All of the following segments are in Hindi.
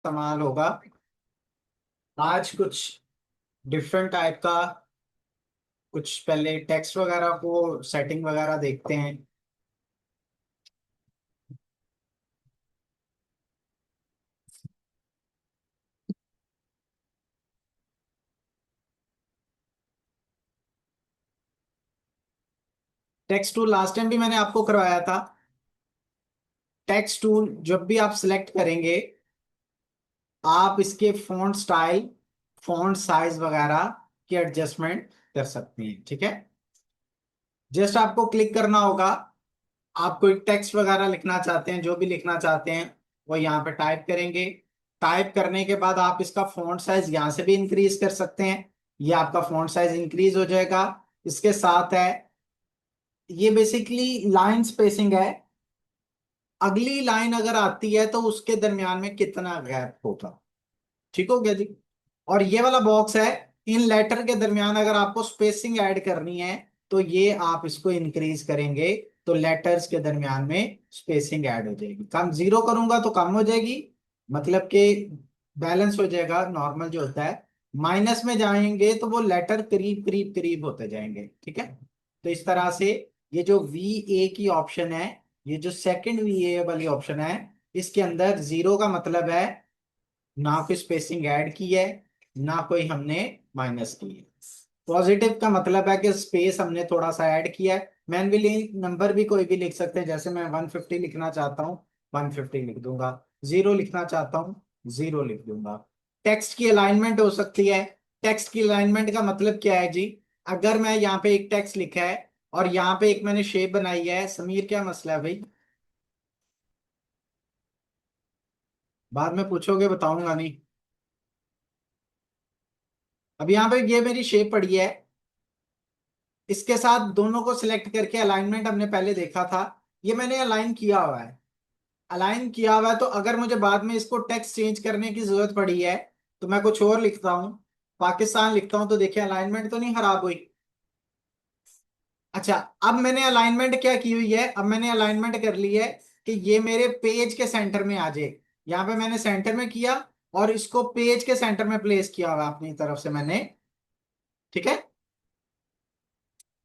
इस्तेमाल होगा। आज कुछ डिफरेंट टाइप का, कुछ पहले टेक्स्ट वगैरह को सेटिंग वगैरह देखते हैं। टेक्स्ट टूल लास्ट टाइम भी मैंने आपको करवाया था। टेक्स्ट टूल जब भी आप सिलेक्ट करेंगे, आप इसके फॉन्ट स्टाइल, फॉन्ट साइज वगैरह की एडजस्टमेंट कर सकते हैं। ठीक है, जस्ट आपको क्लिक करना होगा। आप कोई टेक्स्ट वगैरह लिखना चाहते हैं, जो भी लिखना चाहते हैं वो यहाँ पे टाइप करेंगे। टाइप करने के बाद आप इसका फॉन्ट साइज यहाँ से भी इंक्रीज कर सकते हैं। ये आपका फॉन्ट साइज इंक्रीज हो जाएगा। इसके साथ है, ये बेसिकली लाइन स्पेसिंग है। अगली लाइन अगर आती है तो उसके दरमियान में कितना गैप होगा। ठीक हो गया जी। और ये वाला बॉक्स है, इन लेटर के दरमियान अगर आपको स्पेसिंग ऐड करनी है तो ये आप इसको इंक्रीज करेंगे तो लेटर्स के दरमियान में स्पेसिंग ऐड हो जाएगी। कम जीरो करूंगा तो कम हो जाएगी, मतलब कि बैलेंस हो जाएगा नॉर्मल जो होता है। माइनस में जाएंगे तो वो लेटर करीब करीब करीब होते जाएंगे। ठीक है, तो इस तरह से ये जो वी ए की ऑप्शन है, ये जो सेकंड वी ए वाली ऑप्शन है, इसके अंदर जीरो का मतलब है ना कोई स्पेसिंग ऐड की है, ना कोई हमने माइनस की है। पॉजिटिव का मतलब है कि स्पेस हमने थोड़ा सा ऐड किया है। मैनुअली नंबर भी कोई भी लिख सकते हैं, जैसे मैं 150 लिखना चाहता हूँ 150 लिख दूंगा, जीरो लिखना चाहता हूँ जीरो लिख दूंगा। टेक्स्ट की अलाइनमेंट हो सकती है। टेक्स्ट की अलाइनमेंट का मतलब क्या है जी? अगर मैं यहाँ पे एक टेक्स्ट लिखा है और यहाँ पे एक मैंने शेप बनाई है, समीर क्या मसला है भाई? बाद में पूछोगे, बताऊंगा नहीं। अब यहाँ पे ये मेरी शेप पड़ी है, इसके साथ दोनों को सिलेक्ट करके अलाइनमेंट हमने पहले देखा था, ये मैंने अलाइन किया हुआ है। अलाइन किया हुआ है तो अगर मुझे बाद में इसको टेक्स्ट चेंज करने की जरूरत पड़ी है तो मैं कुछ और लिखता हूँ, पाकिस्तान लिखता हूँ, तो देखिए अलाइनमेंट तो नहीं खराब हुई। अच्छा, अब मैंने अलाइनमेंट क्या की हुई है, अब मैंने अलाइनमेंट कर ली है कि ये मेरे पेज के सेंटर में आ जाए। यहाँ पे मैंने सेंटर में किया और इसको पेज के सेंटर में प्लेस किया हुआ अपनी तरफ से मैंने। ठीक है।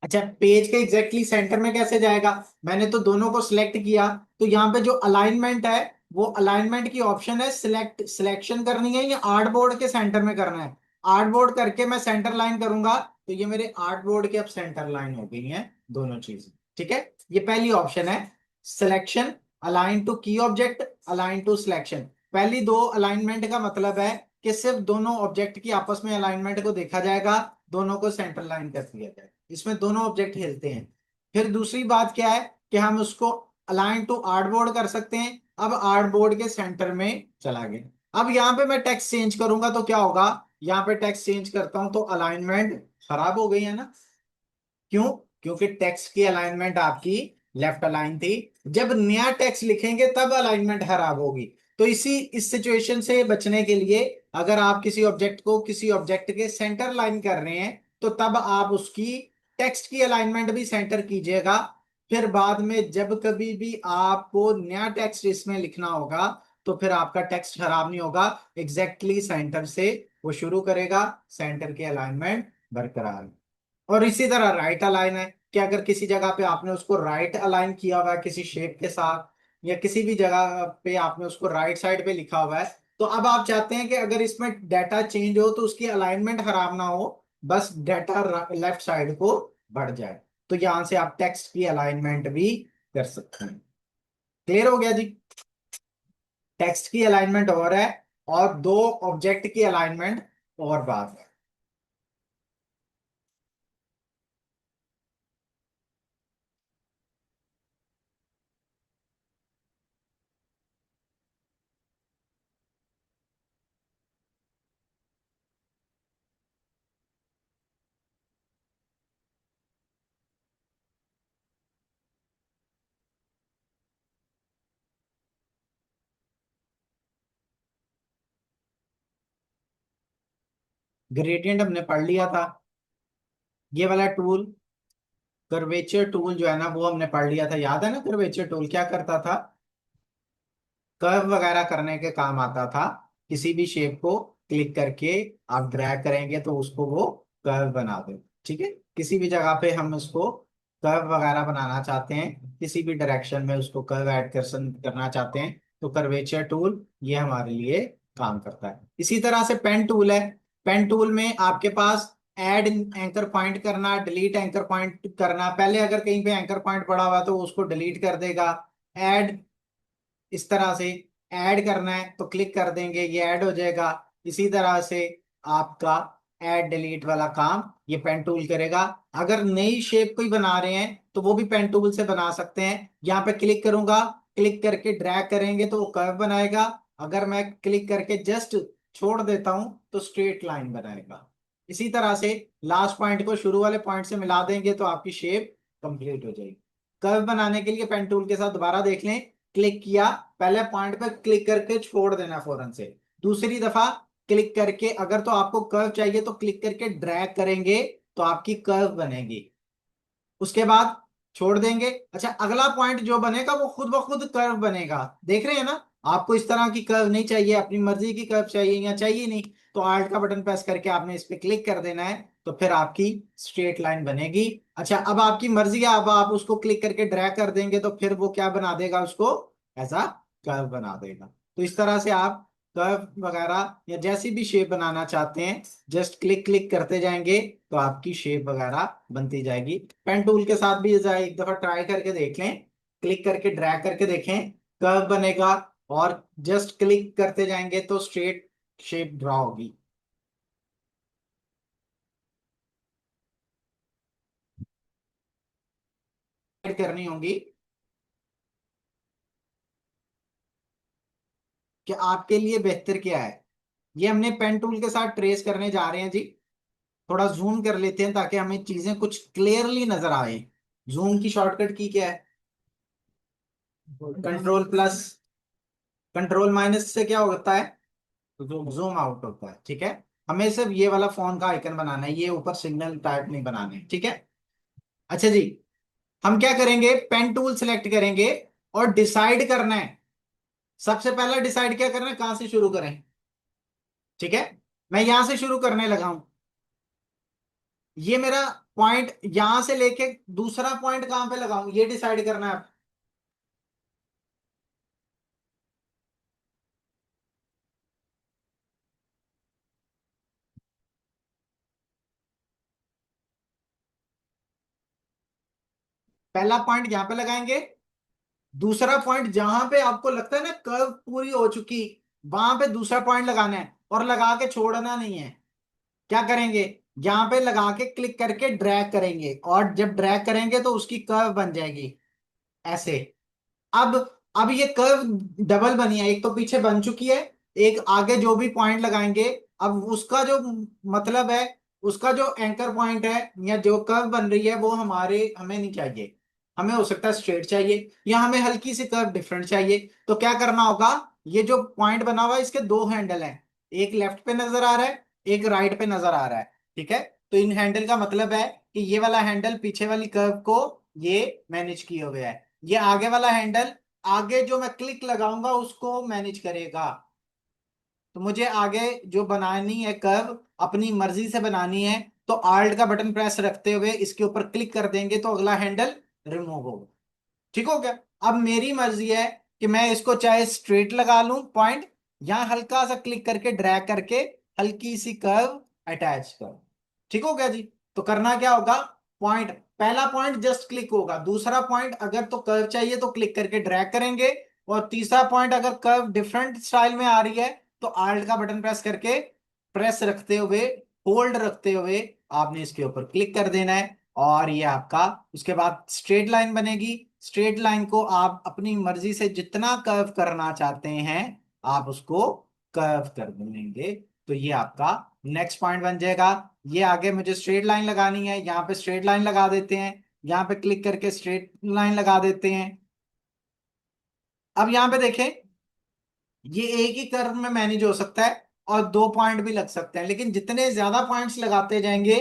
अच्छा, पेज के एग्जैक्टली सेंटर में कैसे जाएगा? मैंने तो दोनों को सिलेक्ट किया, तो यहाँ पे जो अलाइनमेंट है, वो अलाइनमेंट की ऑप्शन है, सिलेक्शन करनी है या आर्ट बोर्ड के सेंटर में करना है। आर्ट बोर्ड करके मैं सेंटर लाइन करूंगा तो ये मेरे आर्ट बोर्ड के अब सेंटर लाइन हो गई हैं दोनों चीजें। ठीक है, ये पहली ऑप्शन है, सिलेक्शन, अलाइन टू की ऑब्जेक्ट, अलाइन टू सिलेक्शन। पहली दो अलाइनमेंट का मतलब है कि सिर्फ दोनों ऑब्जेक्ट की आपस में अलाइनमेंट को देखा जाएगा, दोनों को सेंटर लाइन कर दिया जाएगा, इसमें दोनों ऑब्जेक्ट हिलते हैं। फिर दूसरी बात क्या है कि हम उसको अलाइन टू आर्टबोर्ड कर सकते हैं। अब आर्टबोर्ड के सेंटर में चला गया। अब यहाँ पे मैं टेक्स्ट चेंज करूंगा तो क्या होगा? यहाँ पे टेक्स्ट चेंज करता हूं तो अलाइनमेंट खराब हो गई है ना? क्यों? क्योंकि टेक्स्ट की अलाइनमेंट आपकी लेफ्ट अलाइन थी। जब नया टेक्स्ट लिखेंगे तब अलाइनमेंट खराब होगी। तो इस सिचुएशन से बचने के लिए, अगर आप किसी ऑब्जेक्ट को किसी ऑब्जेक्ट के सेंटर लाइन कर रहे हैं तो तब आप उसकी टेक्स्ट की अलाइनमेंट भी सेंटर कीजिएगा। फिर बाद में जब कभी भी आपको नया टेक्स्ट इसमें लिखना होगा तो फिर आपका टेक्स्ट खराब नहीं होगा, एग्जैक्टली सेंटर से वो शुरू करेगा, सेंटर की अलाइनमेंट बरकरार। और इसी तरह राइट अलाइन है कि अगर किसी जगह पे आपने उसको राइट अलाइन किया हुआ है किसी शेप के साथ, या किसी भी जगह पे आपने उसको राइट साइड पे लिखा हुआ है, तो अब आप चाहते हैं कि अगर इसमें डाटा चेंज हो तो उसकी अलाइनमेंट खराब ना हो, बस डाटा लेफ्ट साइड को बढ़ जाए, तो यहां से आप टेक्स्ट की अलाइनमेंट भी कर सकते हैं। क्लियर हो गया जी? टेक्स्ट की अलाइनमेंट और है, और दो ऑब्जेक्ट की अलाइनमेंट और बात है। ग्रेडियंट हमने पढ़ लिया था। ये वाला टूल, कर्वेचर टूल जो है ना, वो हमने पढ़ लिया था। याद है ना कर्वेचर टूल क्या करता था? कर्व वगैरह करने के काम आता था। किसी भी शेप को क्लिक करके आप ड्रैग करेंगे तो उसको वो कर्व बना दे। ठीक है, किसी भी जगह पे हम उसको कर्व वगैरह बनाना चाहते हैं, किसी भी डायरेक्शन में उसको कर्व ऐड करना चाहते हैं, तो कर्वेचर टूल ये हमारे लिए काम करता है। इसी तरह से पेन टूल है। पेन टूल में आपके पास ऐड एंकर पॉइंट करना, डिलीट एंकर पॉइंट करना, पहले अगर कहीं पे एंकर पॉइंट पड़ा हुआ तो उसको डिलीट कर देगा। ऐड, इस तरह से ऐड करना है तो क्लिक कर देंगे, ये ऐड हो जाएगा। इसी तरह से आपका ऐड डिलीट वाला काम ये पेन टूल करेगा। अगर नई शेप कोई बना रहे हैं तो वो भी पेन टूल से बना सकते हैं। यहाँ पे क्लिक करूंगा, क्लिक करके ड्रैग करेंगे तो वो कर्व बनाएगा। अगर मैं क्लिक करके जस्ट छोड़ देता हूं तो स्ट्रेट लाइन बनाएगा। इसी तरह से लास्ट पॉइंट को शुरू वाले पॉइंट से मिला देंगे तो आपकी शेप कंप्लीट हो जाएगी। कर्व बनाने के लिए पेन टूल के साथ दोबारा देख लें। क्लिक किया, पहले पॉइंट पे क्लिक करके छोड़ देना फौरन से। दूसरी दफा क्लिक करके अगर तो आपको कर्व चाहिए तो क्लिक करके ड्रैग करेंगे तो आपकी कर्व बनेगी। उसके बाद छोड़ देंगे। अच्छा, अगला पॉइंट जो बनेगा वो खुद ब खुद कर्व बनेगा। देख रहे हैं ना, आपको इस तरह की कर्व नहीं चाहिए, अपनी मर्जी की कर्व चाहिए या चाहिए नहीं, तो आल्ट का बटन प्रेस करके आपने इस पे क्लिक कर देना है तो फिर आपकी स्ट्रेट लाइन बनेगी। अच्छा, अब आपकी मर्जी है, अब आप उसको क्लिक करके ड्रैग कर देंगे तो फिर वो क्या बना देगा, उसको ऐसा कर्व बना देगा। तो इस तरह से आप कर्व वगैरह या जैसी भी शेप बनाना चाहते हैं जस्ट क्लिक क्लिक करते जाएंगे तो आपकी शेप वगैरह बनती जाएगी। पेन टूल के साथ भी जरा एक दफा ट्राई करके देख लें, क्लिक करके ड्रैग करके देखें, कर्व बनेगा। और जस्ट क्लिक करते जाएंगे तो स्ट्रेट शेप ड्रॉ होगी। ऐड करनी होंगी कि आपके लिए बेहतर क्या है। ये हमने पेन टूल के साथ ट्रेस करने जा रहे हैं जी। थोड़ा जूम कर लेते हैं ताकि हमें चीजें कुछ क्लियरली नजर आए। जूम की शॉर्टकट की क्या है? कंट्रोल प्लस, कंट्रोल माइनस से क्या होता है? जूम आउट होता है। ठीक है, हमें सिर्फ ये वाला फोन का आइकन बनाना है, ये ऊपर सिग्नल टाइप नहीं बनाने। ठीक है, अच्छा जी, हम क्या करेंगे, पेन टूल सिलेक्ट करेंगे और डिसाइड करना है। सबसे पहला डिसाइड क्या करना है, कहां से शुरू करें। ठीक है, मैं यहां से शुरू करने लगा हूं। ये मेरा पॉइंट यहां से लेके दूसरा पॉइंट कहां पे लगाऊं ये डिसाइड करना है। पहला पॉइंट यहां पे लगाएंगे, दूसरा पॉइंट जहां पे आपको लगता है ना कर्व पूरी हो चुकी, वहां पे दूसरा पॉइंट लगाना है और लगा के छोड़ना नहीं है। क्या करेंगे, यहां पे लगा के क्लिक करके ड्रैग करेंगे और जब ड्रैग करेंगे तो उसकी कर्व बन जाएगी ऐसे। अब अब ये कर्व डबल बनी है, एक तो पीछे बन चुकी है, एक आगे जो भी पॉइंट लगाएंगे, अब उसका जो मतलब है, उसका जो एंकर पॉइंट है या जो कर्व बन रही है वो हमें नहीं चाहिए। हमें हो सकता है स्ट्रेट चाहिए या हमें हल्की सी कर्व डिफरेंट चाहिए। तो क्या करना होगा, ये जो पॉइंट बना हुआ है इसके दो हैंडल हैं, एक लेफ्ट पे नजर आ रहा है, एक राइट पे नजर आ रहा है। ठीक है, तो इन हैंडल का मतलब है कि ये वाला हैंडल पीछे वाली कर्व को ये मैनेज किए हुए है, ये आगे वाला हैंडल आगे जो मैं क्लिक लगाऊंगा उसको मैनेज करेगा। तो मुझे आगे जो बनानी है कर्व अपनी मर्जी से बनानी है तो आल्ट का बटन प्रेस रखते हुए इसके ऊपर क्लिक कर देंगे तो अगला हैंडल रिमूव होगा। ठीक हो गया। अब मेरी मर्जी है कि मैं इसको चाहे स्ट्रेट लगा लूं पॉइंट या हल्का सा क्लिक करके ड्रैग करके हल्की सी कर्व अटैच करूं। ठीक हो गया जी। तो करना क्या होगा, पॉइंट, पहला पॉइंट जस्ट क्लिक होगा, दूसरा पॉइंट अगर तो कर्व चाहिए तो क्लिक करके ड्रैग करेंगे, और तीसरा पॉइंट अगर कर्व डिफरेंट स्टाइल में आ रही है तो आल्ट का बटन प्रेस करके प्रेस रखते हुए, होल्ड रखते हुए आपने इसके ऊपर क्लिक कर देना है और ये आपका उसके बाद स्ट्रेट लाइन बनेगी। स्ट्रेट लाइन को आप अपनी मर्जी से जितना कर्व करना चाहते हैं आप उसको कर्व कर देंगे तो ये आपका नेक्स्ट पॉइंट बन जाएगा। ये आगे मुझे स्ट्रेट लाइन लगानी है, यहाँ पे स्ट्रेट लाइन लगा देते हैं, यहाँ पे क्लिक करके स्ट्रेट लाइन लगा देते हैं। अब यहाँ पे देखें, ये एक ही कर्व में मैनेज हो सकता है और दो पॉइंट भी लग सकते हैं, लेकिन जितने ज्यादा पॉइंट्स लगाते जाएंगे,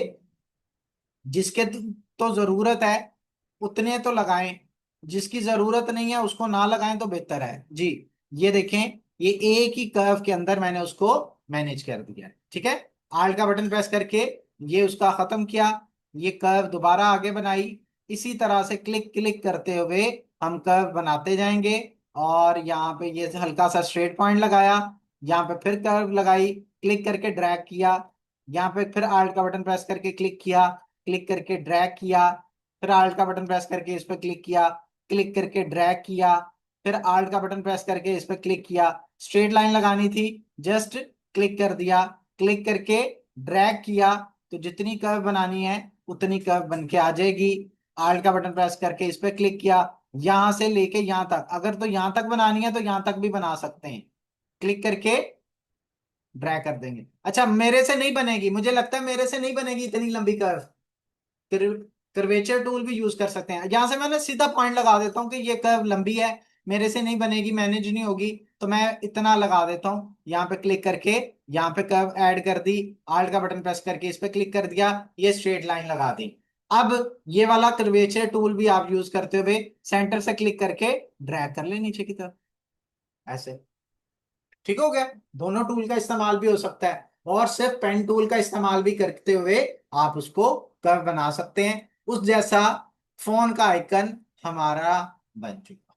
जिसके तो जरूरत है उतने तो लगाएं, जिसकी जरूरत नहीं है उसको ना लगाएं तो बेहतर है जी। ये देखें, ये एक ही कर्व के अंदर मैंने उसको मैनेज कर दिया। ठीक है, आल्ट का बटन प्रेस करके ये उसका खत्म किया, ये कर्व दोबारा आगे बनाई। इसी तरह से क्लिक क्लिक करते हुए हम कर्व बनाते जाएंगे। और यहाँ पे ये हल्का सा स्ट्रेट पॉइंट लगाया, यहाँ पे फिर कर्व लगाई, क्लिक करके ड्रैग किया, यहाँ पे फिर आल्ट का बटन प्रेस करके क्लिक किया, क्लिक करके ड्रैग किया, फिर आल्ट का बटन प्रेस करके इस पर क्लिक किया, क्लिक करके ड्रैग किया, फिर आल्ट का बटन प्रेस करके इस पर क्लिक किया। स्ट्रेट लाइन लगानी थी, जस्ट क्लिक कर दिया, क्लिक करके ड्रैग किया, तो जितनी कर्व बनानी है उतनी कर्व बन के आ जाएगी। आल्ट का बटन प्रेस करके इस पर क्लिक किया, यहां से लेके यहां तक, अगर तो यहां तक बनानी है तो यहां तक भी बना सकते हैं, क्लिक करके ड्रैग कर देंगे। अच्छा, मेरे से नहीं बनेगी, मुझे लगता है मेरे से नहीं बनेगी इतनी लंबी कर्व, फिर कर्वेचर टूल भी यूज कर सकते हैं। यहां से मैंने सीधा पॉइंट लगा देता हूँ कि ये कर्व लंबी है, मेरे से नहीं बनेगी, मैनेज नहीं होगी, तो मैं इतना लगा देता हूँ। यहाँ पे क्लिक करके यहाँ पे कर्व ऐड कर दी, आल्ट का बटन प्रेस करके इस पे क्लिक कर दिया, ये स्ट्रेट लाइन लगा दी। अब ये वाला कर्वेचर टूल भी आप यूज करते हुए सेंटर से क्लिक करके ड्रैग कर ले नीचे की तरफ, ऐसे। ठीक हो गया, दोनों टूल का इस्तेमाल भी हो सकता है, और सिर्फ पेन टूल का इस्तेमाल भी करते हुए आप उसको कर्व बना सकते हैं, उस जैसा फोन का आइकन हमारा बन चुका।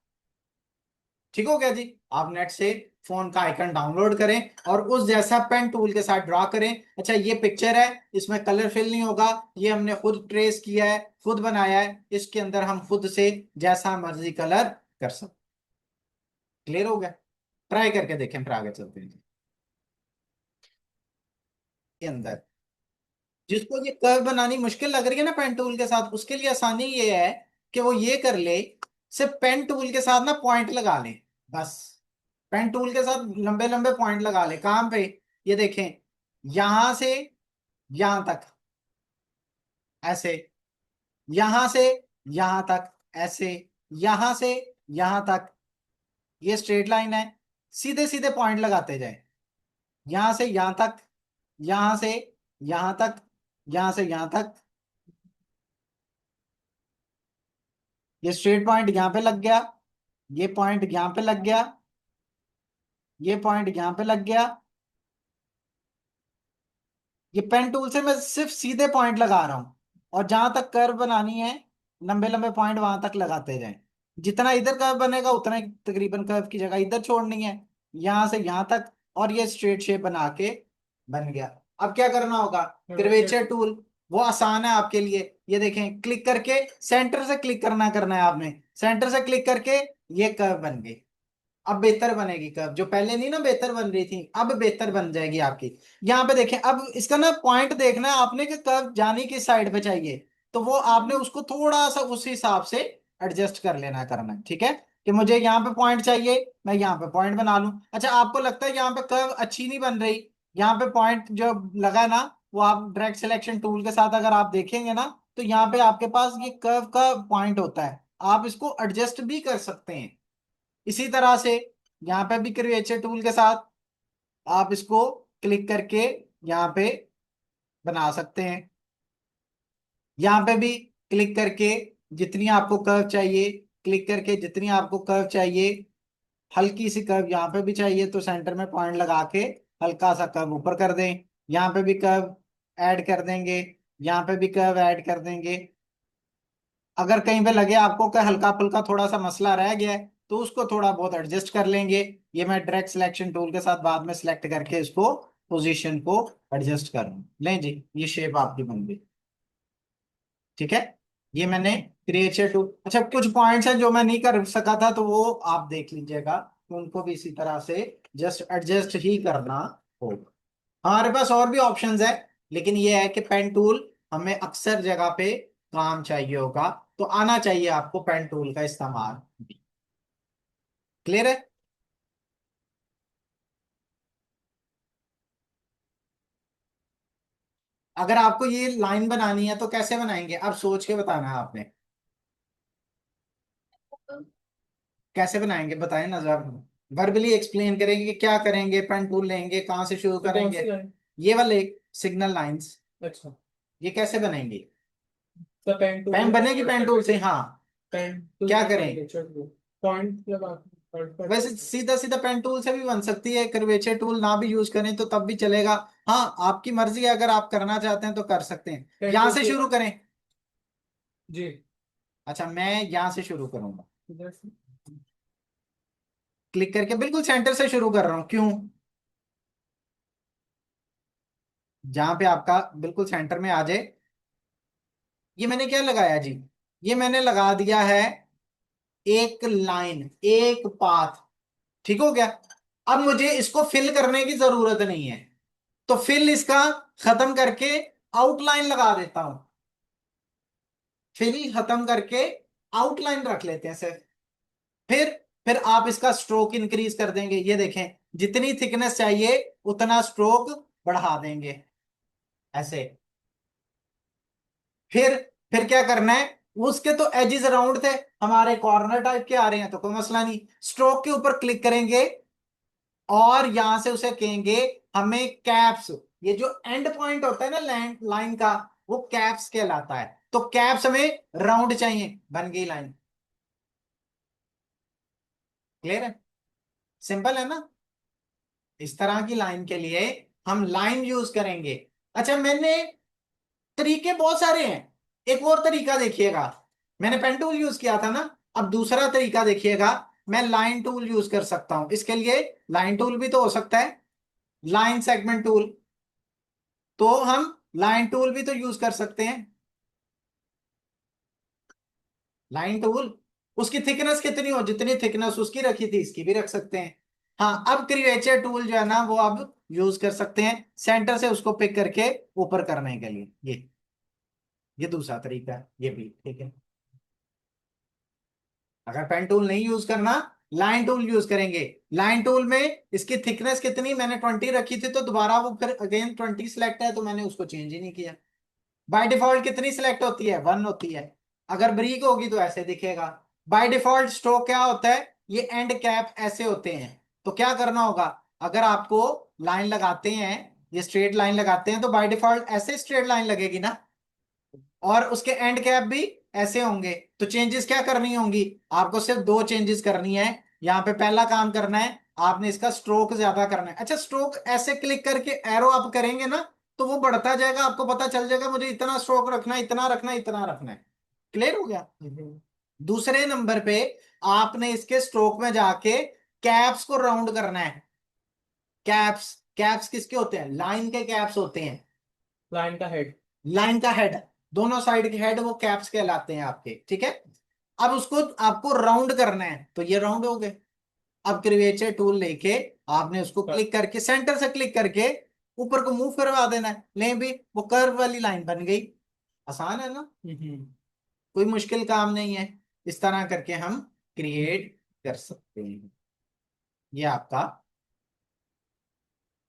ठीक हो गया जी, आप नेट से फोन का आइकन डाउनलोड करें और उस जैसा पेन टूल के साथ ड्रॉ करें। अच्छा, ये पिक्चर है, इसमें कलर फिल नहीं होगा, ये हमने खुद ट्रेस किया है, खुद बनाया है, इसके अंदर हम खुद से जैसा मर्जी कलर कर सकते। क्लियर हो गया, ट्राई करके देखें, फिर आगे चलते हैं। के अंदर जिसको ये कर्व बनानी मुश्किल लग रही है ना पेन टूल के साथ, उसके लिए आसानी ये है कि वो ये कर ले, सिर्फ पेन टूल के साथ ना पॉइंट लगा ले, बस। पेन टूल के साथ लंबे लंबे पॉइंट लगा ले, कहां पे, ये देखें, यहां से यहां तक, ऐसे, यहां से यहां तक, ऐसे, यहां से यहां तक, ये स्ट्रेट लाइन है, सीधे सीधे पॉइंट लगाते जाए, यहां से यहां तक, यहां से यहां तक, यहां से यहां तक, ये स्ट्रेट पॉइंट यहां पे लग गया, ये पॉइंट यहां पे लग गया, ये पॉइंट यहां पे लग गया। ये पेन टूल से मैं सिर्फ सीधे पॉइंट लगा रहा हूं, और जहां तक कर्व बनानी है लंबे लंबे पॉइंट वहां तक लगाते जाएं। जितना इधर कर्व बनेगा उतना ही तकरीबन कर्व की जगह इधर छोड़नी है, यहां से यहां तक, और ये स्ट्रेट शेप बना के बन गया। अब क्या करना होगा, कर्वेचर टूल, वो आसान है आपके लिए। ये देखें, क्लिक करके सेंटर से क्लिक करना है आपने, सेंटर से क्लिक करके ये कर्व बन गई। अब बेहतर बनेगी कर्व, जो पहले नहीं ना बेहतर बन रही थी, अब बेहतर बन जाएगी आपकी। यहाँ पे देखें, अब इसका ना पॉइंट देखना है आपने कि कर्व जानी किस साइड पे चाहिए, तो वो आपने उसको थोड़ा सा उस हिसाब से एडजस्ट कर लेना करना है। ठीक है, कि मुझे यहाँ पे पॉइंट चाहिए, मैं यहाँ पे पॉइंट बना लूं। अच्छा, आपको लगता है यहाँ पे कर्व अच्छी नहीं बन रही, यहाँ पे पॉइंट जो लगा है ना, वो आप डायरेक्ट सिलेक्शन टूल के साथ अगर आप देखेंगे ना, तो यहाँ पे आपके पास ये कर्व का पॉइंट होता है, आप इसको एडजस्ट भी कर सकते हैं। इसी तरह से यहाँ पे भी कर्वेचर टूल के साथ आप इसको क्लिक करके यहाँ पे बना सकते हैं। यहाँ पे भी क्लिक करके जितनी आपको कर्व चाहिए, क्लिक करके जितनी आपको कर्व चाहिए, हल्की सी कर्व यहाँ पे भी चाहिए तो सेंटर में पॉइंट लगा के हल्का सा कर्व ऊपर कर दें, यहाँ पे भी कर्व ऐड कर देंगे, यहाँ पे भी कर्व ऐड कर देंगे। अगर कहीं पे लगे आपको कि हल्का फुल्का थोड़ा सा मसला रह गया है, तो उसको थोड़ा बहुत एडजस्ट कर लेंगे। ये मैं डायरेक्ट सिलेक्शन टूल के साथ बाद में सिलेक्ट करके इसको पोजीशन को एडजस्ट कर लूं, लें जी, ये शेप आपकी बन गई। ठीक है, ये मैंने क्रिएचर टूल, अच्छा कुछ पॉइंट्स हैं जो मैं नहीं कर सका था, तो वो आप देख लीजिएगा, तो उनको भी इसी तरह से जस्ट एडजस्ट ही करना होगा। हमारे पास और भी ऑप्शंस है, लेकिन ये है कि पेन टूल हमें अक्सर जगह पे काम चाहिए होगा, तो आना चाहिए आपको पेन टूल का इस्तेमाल। क्लियर है? अगर आपको ये लाइन बनानी है तो कैसे बनाएंगे, अब सोच के बताना है आपने, कैसे बनाएंगे बताएं ना जरा, वर्बली एक्सप्लेन करेंगे कि क्या करेंगे, पेन टूल लेंगे, कहाँ से शुरू करेंगे। ये वाले सिग्नल लाइंस, अच्छा, ये कैसे बनेंगे, तो पेन टूल, पेन बनेगी पेन टूल से, हाँ। पेन टूल क्या करेंगे, पॉइंट लगा, वैसे सीधा सीधा पेन टूल से भी बन सकती है, कर्वेचर टूल ना भी यूज करें तो तब भी चलेगा। हाँ, आपकी मर्जी है, अगर आप करना चाहते हैं तो कर सकते हैं। यहां से शुरू करें। जी। अच्छा, मैं यहां से शुरू करूंगा। क्लिक करके बिल्कुल सेंटर से शुरू कर रहा हूं। क्यों? जहां पे आपका बिल्कुल सेंटर में आ जाए। ये मैंने क्या लगाया जी? ये मैंने लगा दिया है एक लाइन, एक पाथ। ठीक हो गया। अब मुझे इसको फिल करने की जरूरत नहीं है, तो फिल इसका खत्म करके आउटलाइन लगा देता हूं। फिल खत्म करके आउटलाइन रख लेते हैं सिर्फ। फिर फिर आप इसका स्ट्रोक इंक्रीज कर देंगे। ये देखें, जितनी थिकनेस चाहिए उतना स्ट्रोक बढ़ा देंगे ऐसे। फिर फिर क्या करना है? उसके तो एजिस राउंड थे, हमारे कॉर्नर टाइप के आ रहे हैं तो कोई मसला नहीं। स्ट्रोक के ऊपर क्लिक करेंगे और यहां से उसे कहेंगे हमें कैप्स। ये जो एंड पॉइंट होता है ना लाइन लाइन का, वो कैप्स कहलाता है। तो कैप्स हमें राउंड चाहिए। बन गई लाइन। क्लियर है? सिंपल है ना? इस तरह की लाइन के लिए हम लाइन यूज करेंगे। अच्छा, मैंने तरीके बहुत सारे हैं। एक और तरीका देखिएगा। मैंने पेन टूल यूज किया था ना, अब दूसरा तरीका देखिएगा। मैं लाइन टूल यूज कर सकता हूं। इसके लिए लाइन टूल भी तो हो सकता है, लाइन सेगमेंट टूल। तो हम लाइन टूल भी तो यूज कर सकते हैं। लाइन टूल, उसकी थिकनेस कितनी हो, जितनी थिकनेस उसकी रखी थी इसकी भी रख सकते हैं। हाँ, अब क्रिएचर टूल जो है ना वो अब यूज कर सकते हैं सेंटर से उसको पिक करके ऊपर करने के लिए। ये दूसरा तरीका है, ये भी ठीक है। अगर पेन टूल नहीं यूज करना, लाइन टूल यूज करेंगे। लाइन टूल में इसकी थिकनेस कितनी मैंने 20 रखी थी, तो दोबारा वो फिर अगेन 20 सिलेक्ट है, तो मैंने उसको चेंज ही नहीं किया। बाय डिफॉल्ट कितनी सिलेक्ट होती है? 1 होती है। अगर ब्रीक होगी तो ऐसे दिखेगा। बाय डिफॉल्ट स्ट्रोक क्या होता है? ये एंड कैप ऐसे होते हैं। तो क्या करना होगा? अगर आपको लाइन लगाते हैं, ये स्ट्रेट लाइन लगाते हैं, तो बाय डिफॉल्ट ऐसे स्ट्रेट लाइन लगेगी ना, और उसके एंड कैप भी ऐसे होंगे। तो चेंजेस क्या करनी होंगी? आपको सिर्फ दो चेंजेस करनी है। यहाँ पे पहला काम करना है, आपने इसका स्ट्रोक ज्यादा करना है। अच्छा, स्ट्रोक ऐसे क्लिक करके एरो आप करेंगे ना, तो वो बढ़ता जाएगा, आपको पता चल जाएगा मुझे इतना स्ट्रोक रखना है, इतना रखना है, इतना रखना है। क्लियर हो गया? दूसरे नंबर पे आपने इसके स्ट्रोक में जाके कैप्स को राउंड करना है। कैप्स, कैप्स किसके होते हैं? लाइन के कैप्स होते हैं। लाइन का हेड। लाइन का हेड, दोनों साइड के हेड वो कैप्स कहलाते हैं आपके। ठीक है। अब उसको आपको राउंड करना है, तो ये राउंड हो गए। अब क्रिएचर टूल लेके आपने उसको क्लिक करके सेंटर से क्लिक करके ऊपर को मूव करवा देना है। ले भी, वो कर्व वाली लाइन बन गई। आसान है ना? कोई मुश्किल काम नहीं है। इस तरह करके हम क्रिएट कर सकते हैं। ये आपका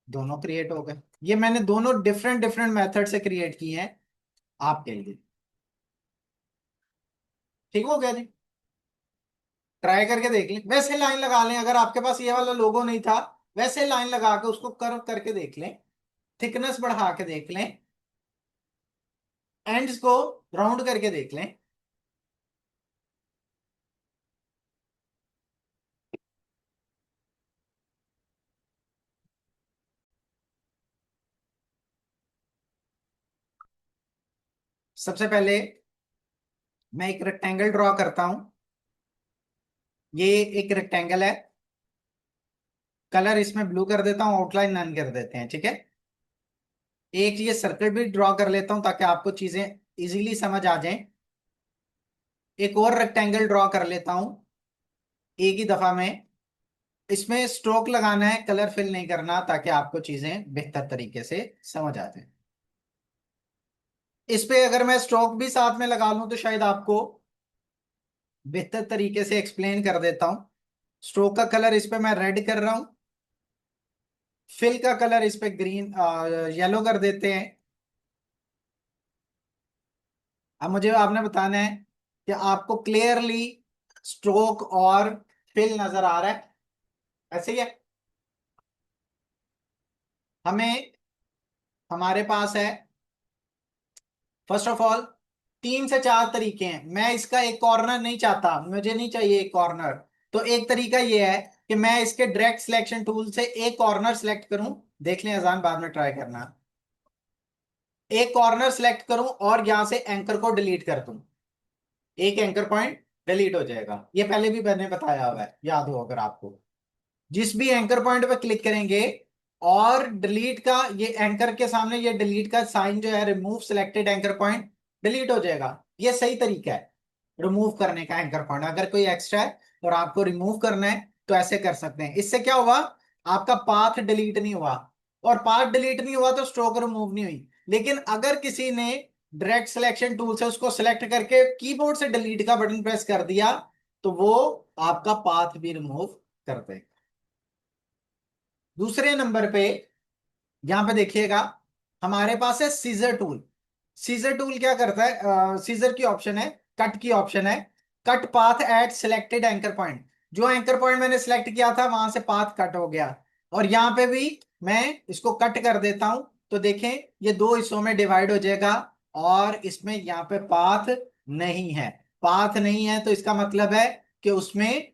दोनों क्रिएट हो गए। ये मैंने दोनों डिफरेंट डिफरेंट मेथड से क्रिएट किए हैं आपके लिए। ठीक हो गया जी? ट्राई करके देख लें, वैसे लाइन लगा लें। अगर आपके पास ये वाला लोगो नहीं था, वैसे लाइन लगा के उसको कर्व करके देख लें, थिकनेस बढ़ा के देख लें, एंड्स को राउंड करके देख लें। सबसे पहले मैं एक रेक्टेंगल ड्रॉ करता हूं। ये एक रेक्टेंगल है। कलर इसमें ब्लू कर देता हूं, आउटलाइन नन कर देते हैं। ठीक है। एक ये सर्कल भी ड्रॉ कर लेता हूं ताकि आपको चीजें इजीली समझ आ जाएं। एक और रेक्टेंगल ड्रॉ कर लेता हूं एक ही दफा में। इसमें स्ट्रोक लगाना है, कलर फिल नहीं करना, ताकि आपको चीजें बेहतर तरीके से समझ आ जाए। इस पे अगर मैं स्ट्रोक भी साथ में लगा लूं तो शायद आपको बेहतर तरीके से एक्सप्लेन कर देता हूं। स्ट्रोक का कलर इस पे मैं रेड कर रहा हूं। फिल का कलर इस पे ग्रीन येलो कर देते हैं। अब मुझे आपने बताना है कि आपको क्लियरली स्ट्रोक और फिल नजर आ रहा है? ऐसे ही है। हमें, हमारे पास है फर्स्ट ऑफ ऑल 3 से 4 तरीके हैं। मैं इसका एक कॉर्नर नहीं चाहता, मुझे नहीं चाहिए एक कॉर्नर। तो एक तरीका ये है कि मैं इसके डायरेक्ट सिलेक्शन टूल से एक कॉर्नर सेलेक्ट करूं, देख लें अजान, बाद में ट्राई करना। एक कॉर्नर सेलेक्ट करूं और यहां से एंकर को डिलीट कर दूं, एक एंकर पॉइंट डिलीट हो जाएगा। ये पहले भी मैंने बताया हुआ है, याद हो अगर आपको। जिस भी एंकर पॉइंट पे क्लिक करेंगे और डिलीट का ये एंकर के सामने ये डिलीट का साइन जो है, remove selected anchor point, delete हो जाएगा। ये सही तरीका है रिमूव करने का एंकर पॉइंट। अगर कोई एक्स्ट्रा है और आपको रिमूव करना है तो ऐसे कर सकते हैं। इससे क्या हुआ, आपका पाथ डिलीट नहीं हुआ, और पाथ डिलीट नहीं हुआ तो स्ट्रोक रिमूव नहीं हुई। लेकिन अगर किसी ने डायरेक्ट सिलेक्शन टूल से उसको सिलेक्ट करके कीबोर्ड से डिलीट का बटन प्रेस कर दिया तो वो आपका पाथ भी रिमूव कर देगा। दूसरे नंबर पे यहां पे देखिएगा, हमारे पास है सीजर टूल। सीजर टूल क्या करता है, सीजर की ऑप्शन है, कट की ऑप्शन है। Cut path at selected anchor point, जो एंकर पॉइंट मैंने सिलेक्ट किया था वहां से पाथ कट हो गया। और यहां पे भी मैं इसको कट कर देता हूं तो देखें ये दो हिस्सों में डिवाइड हो जाएगा, और इसमें यहाँ पे पाथ नहीं है। पाथ नहीं है तो इसका मतलब है कि उसमें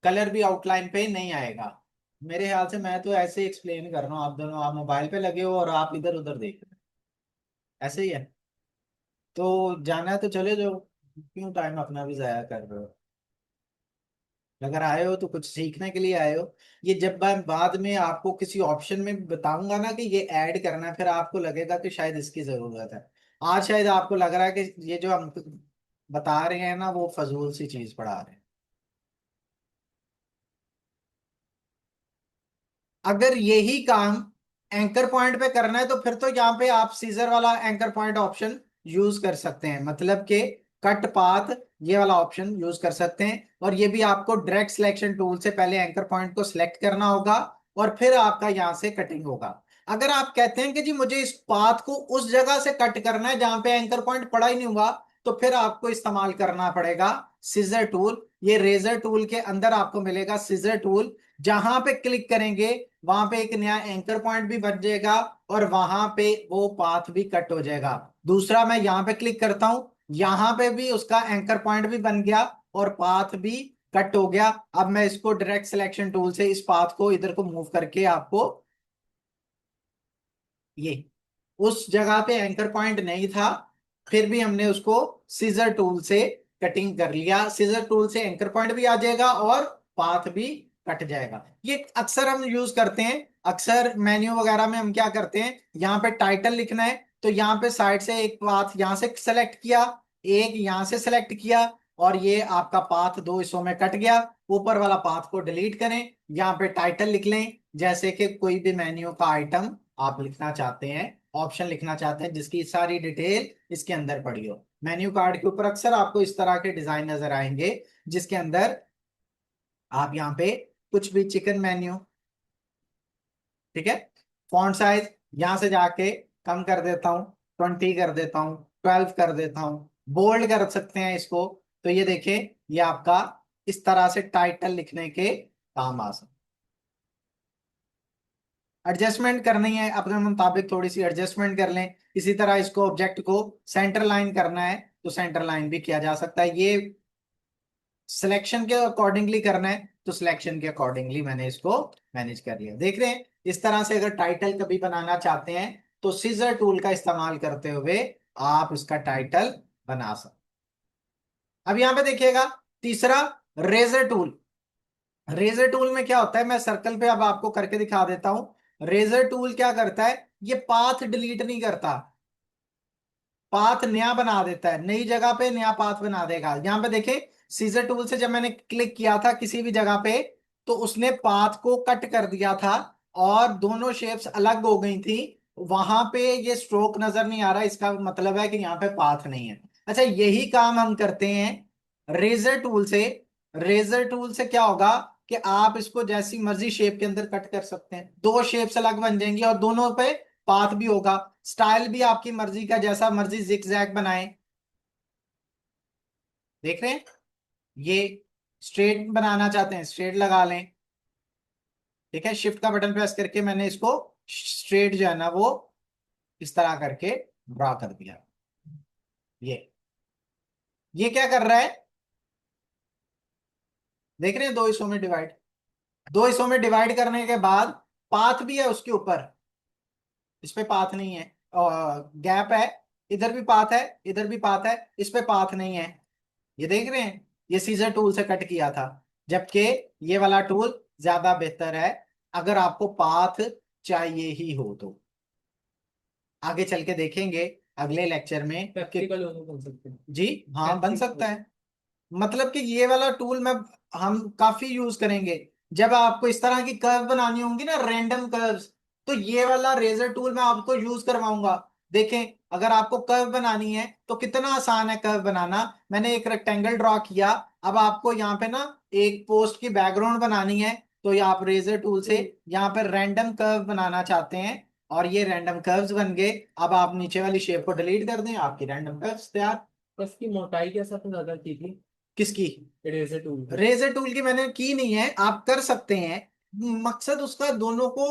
कलर भी आउटलाइन पे नहीं आएगा। मेरे ख्याल से मैं तो ऐसे एक्सप्लेन कर रहा हूँ, आप दोनों आप मोबाइल पे लगे हो और आप इधर उधर देख रहे हो, ऐसे ही है। तो जाना है तो चले जाओ, क्यों टाइम अपना भी जाया कर रहे हो। अगर आए हो तो कुछ सीखने के लिए आए हो। ये जब मैं बाद में आपको किसी ऑप्शन में बताऊंगा ना कि ये ऐड करना है, फिर आपको लगेगा कि शायद इसकी जरूरत है। आज शायद आपको लग रहा है कि ये जो हम बता रहे हैं ना वो फजूल सी चीज पढ़ा रहे हैं। अगर यही काम एंकर पॉइंट पे करना है तो फिर तो यहाँ पे आप सीजर वाला एंकर पॉइंट ऑप्शन यूज कर सकते हैं, मतलब कि कट पाथ ये वाला ऑप्शन यूज कर सकते हैं। और ये भी आपको डायरेक्ट सिलेक्शन टूल से पहले एंकर पॉइंट को सिलेक्ट करना होगा और फिर आपका यहाँ से कटिंग होगा। अगर आप कहते हैं कि जी मुझे इस पाथ को उस जगह से कट करना है जहां पे एंकर पॉइंट पड़ा ही नहीं हुआ, तो फिर आपको इस्तेमाल करना पड़ेगा सीजर टूल। ये रेजर टूल के अंदर आपको मिलेगा सीजर टूल। जहां पे क्लिक करेंगे वहां पे एक नया एंकर पॉइंट भी बन जाएगा और वहां पे वो पाथ भी कट हो जाएगा। दूसरा मैं यहां पे क्लिक करता हूं, यहां पे भी उसका एंकर पॉइंट भी बन गया और पाथ भी कट हो गया। अब मैं इसको डायरेक्ट सिलेक्शन टूल से इस पाथ को इधर को मूव करके आपको, ये उस जगह पे एंकर पॉइंट नहीं था, फिर भी हमने उसको सीजर टूल से कटिंग कर लिया। सीजर टूल से एंकर पॉइंट भी आ जाएगा और पाथ भी कट जाएगा। ये अक्सर हम यूज करते हैं, अक्सर मेन्यू वगैरह में हम क्या करते हैं, यहाँ पे टाइटल लिखना है तो यहाँ पे साइड से एक पाथ यहाँ से सेलेक्ट किया, एक यहाँ से सेलेक्ट किया, और ये आपका पाथ दो हिस्सों में कट गया। ऊपर वाला पाथ को डिलीट करें, यहाँ पे टाइटल लिख लें, जैसे कि कोई भी मेन्यू का आइटम आप लिखना चाहते हैं, ऑप्शन लिखना चाहते हैं जिसकी सारी डिटेल इसके अंदर पड़ी हो। मेन्यू कार्ड के ऊपर अक्सर आपको इस तरह के डिजाइन नजर आएंगे जिसके अंदर आप यहाँ पे कुछ भी चिकन मेन्यू, ठीक है। फॉन्ट साइज यहां से जाके कम कर देता हूँ, 20 कर देता हूँ, 12 कर देता हूँ, बोल्ड कर सकते हैं इसको। तो ये देखें, ये आपका इस तरह से टाइटल लिखने के काम आ सकता। एडजस्टमेंट करनी है अपने मुताबिक, थोड़ी सी एडजस्टमेंट कर लें। इसी तरह इसको ऑब्जेक्ट को सेंटर लाइन करना है तो सेंटर लाइन भी किया जा सकता है। ये सिलेक्शन के अकॉर्डिंगली करना है तो सिलेक्शन के अकॉर्डिंगली मैंने इसको मैनेज कर लिया। देख रहे हैं, इस तरह से अगर टाइटल कभी बनाना चाहते हैं तो सीजर टूल का इस्तेमाल करते हुए आप इसका टाइटल बना सकते। अब यहां पे देखिएगा तीसरा, रेजर टूल। रेजर टूल में क्या होता है, मैं सर्कल पे अब आपको करके दिखा देता हूं। रेजर टूल क्या करता है, ये पाथ डिलीट नहीं करता, पाथ नया बना देता है, नई जगह पे नया पाथ बना देगा। यहां पे देखें, सीजर टूल से जब मैंने क्लिक किया था किसी भी जगह पे तो उसने पाथ को कट कर दिया था और दोनों शेप्स अलग हो गई थी। वहां पे ये स्ट्रोक नजर नहीं आ रहा, इसका मतलब है कि यहाँ पे पाथ नहीं है। अच्छा, यही काम हम करते हैं रेजर टूल से। रेजर टूल से क्या होगा कि आप इसको जैसी मर्जी शेप के अंदर कट कर सकते हैं, दो शेप्स अलग बन जाएंगी और दोनों पे पाथ भी होगा। स्टाइल भी आपकी मर्जी का, जैसा मर्जी जिग जैग बनाए। देख रहे हैं, ये स्ट्रेट बनाना चाहते हैं स्ट्रेट लगा लें, ठीक है। शिफ्ट का बटन प्रेस करके मैंने इसको स्ट्रेट जो है ना वो इस तरह करके ड्रा कर दिया। ये क्या कर रहा है, देख रहे हैं, दो हिस्सों में डिवाइड, दो हिस्सों में डिवाइड करने के बाद पाथ भी है उसके ऊपर, इस पे पाथ नहीं है, और गैप है, इधर भी पाथ है, इधर भी पाथ है, इस पे पाथ नहीं है। ये देख रहे हैं, ये सीजर टूल से कट किया था, जबकि ये वाला टूल ज्यादा बेहतर है अगर आपको पाथ चाहिए ही हो तो। आगे चल के देखेंगे अगले लेक्चर में कि प्रैक्टिकल दोनों बन सकते हैं। जी हाँ बन सकता प्रैक्टिकल। है। मतलब कि ये वाला टूल में हम काफी यूज करेंगे जब आपको इस तरह की कर्व बनानी होंगी ना, रैंडम कर्व्स, तो ये वाला रेजर टूल मैं आपको यूज करवाऊंगा। देखें, अगर आपको कर्व बनानी है तो कितना आसान है कर्व बनाना। मैंने एक रेक्टेंगल ड्रॉ किया, अब आपको यहाँ पे ना एक पोस्ट की बैकग्राउंड बनानी है, तो ये आप रेजर टूल से यहाँ पे रैंडम कर्व बनाना चाहते हैं, और ये रैंडम कर्व्स बन गए। अब आप नीचे वाली शेप को डिलीट कर दें, आपकी रैंडम कर्व्स तैयार। इसकी मोटाई कैसे आपने ज्यादा की थी किसकी? इरेजर टूल की? रेजर टूल की मैंने की नहीं है, आप कर सकते हैं। मकसद उसका दोनों को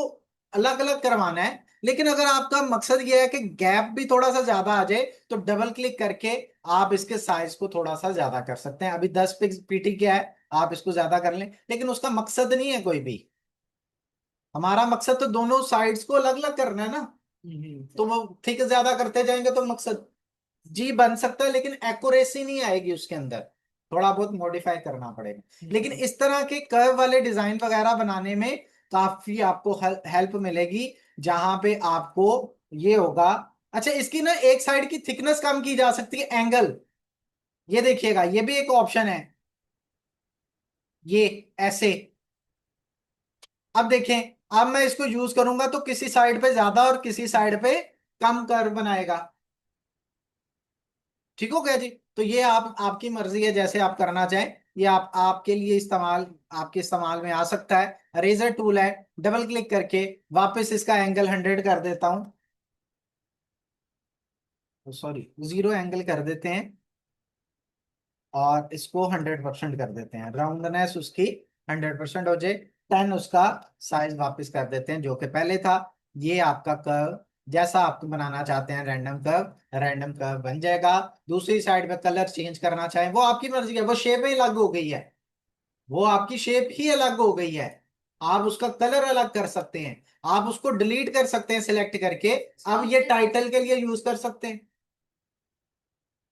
अलग अलग करवाना है, लेकिन अगर आपका मकसद ये है कि गैप भी थोड़ा सा ज्यादा आ जाए, तो डबल क्लिक करके आप इसके साइज को थोड़ा सा ज्यादा कर सकते हैं। अभी 10 पीटी क्या है, आप इसको ज्यादा कर लें, लेकिन उसका मकसद नहीं है कोई भी। हमारा मकसद तो दोनों साइड्स को अलग अलग करना है ना, तो वो थिक ज्यादा करते जाएंगे तो मकसद जी बन सकता है, लेकिन एक्यूरेसी नहीं आएगी उसके अंदर, थोड़ा बहुत मॉडिफाई करना पड़ेगा। लेकिन इस तरह के कर्व वाले डिजाइन वगैरह बनाने में काफी आपको हेल्प मिलेगी, जहां पे आपको ये होगा। अच्छा, इसकी ना एक साइड की थिकनेस कम की जा सकती है, एंगल, ये देखिएगा, ये भी एक ऑप्शन है, ये ऐसे। अब देखें, अब मैं इसको यूज करूंगा तो किसी साइड पे ज्यादा और किसी साइड पे कम कर्व बनाएगा। ठीक हो गया जी। तो ये आप, आपकी मर्जी है जैसे आप करना चाहें, ये आप आपके लिए इस्तेमाल, आपके इस्तेमाल में आ सकता है। रेजर टूल है, डबल क्लिक करके वापस इसका एंगल 100 कर देता हूं, सॉरी 0 एंगल कर देते हैं, और इसको 100% कर देते हैं, राउंडनेस उसकी 100% हो जाए। 10 उसका साइज वापस कर देते हैं जो कि पहले था। ये आपका कर्व जैसा आप बनाना चाहते हैं, रैंडम कर्व बन जाएगा। दूसरी साइड पे कलर चेंज करना चाहें, वो आपकी मर्जी है, वो शेप ही अलग हो गई है, वो आपकी शेप ही अलग हो गई है। आप उसका कलर अलग कर सकते हैं, आप उसको डिलीट कर सकते हैं सिलेक्ट करके। अब ये टाइटल के लिए यूज कर सकते हैं।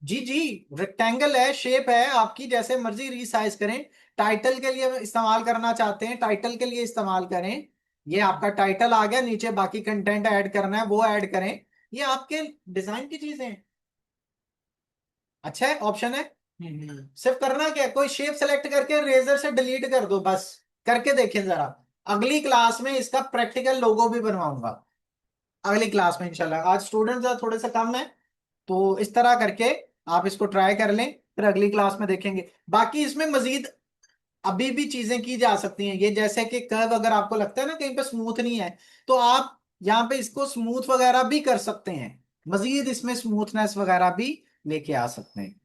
जी जी, रेक्टेंगल है, शेप है आपकी, जैसे मर्जी रीसाइज करें। टाइटल के लिए इस्तेमाल करना चाहते हैं, टाइटल के लिए इस्तेमाल करें। ये आपका टाइटल आ गया, नीचे बाकी कंटेंट ऐड करना है वो ऐड करें। ये आपके डिजाइन की चीजें हैं। अच्छा है, ऑप्शन है। सिर्फ करना क्या है, कोई शेप सेलेक्ट करके रेजर से डिलीट कर दो बस। करके देखें जरा, अगली क्लास में इसका प्रैक्टिकल लोगो भी बनवाऊंगा, अगली क्लास में इंशाल्लाह। आज स्टूडेंट थोड़े से कम है, तो इस तरह करके आप इसको ट्राई कर लें, फिर अगली क्लास में देखेंगे। बाकी इसमें मजीद अभी भी चीजें की जा सकती हैं, ये जैसे कि कर्व अगर आपको लगता है ना कहीं पे स्मूथ नहीं है, तो आप यहाँ पे इसको स्मूथ वगैरह भी कर सकते हैं, मजीद इसमें स्मूथनेस वगैरह भी लेके आ सकते हैं।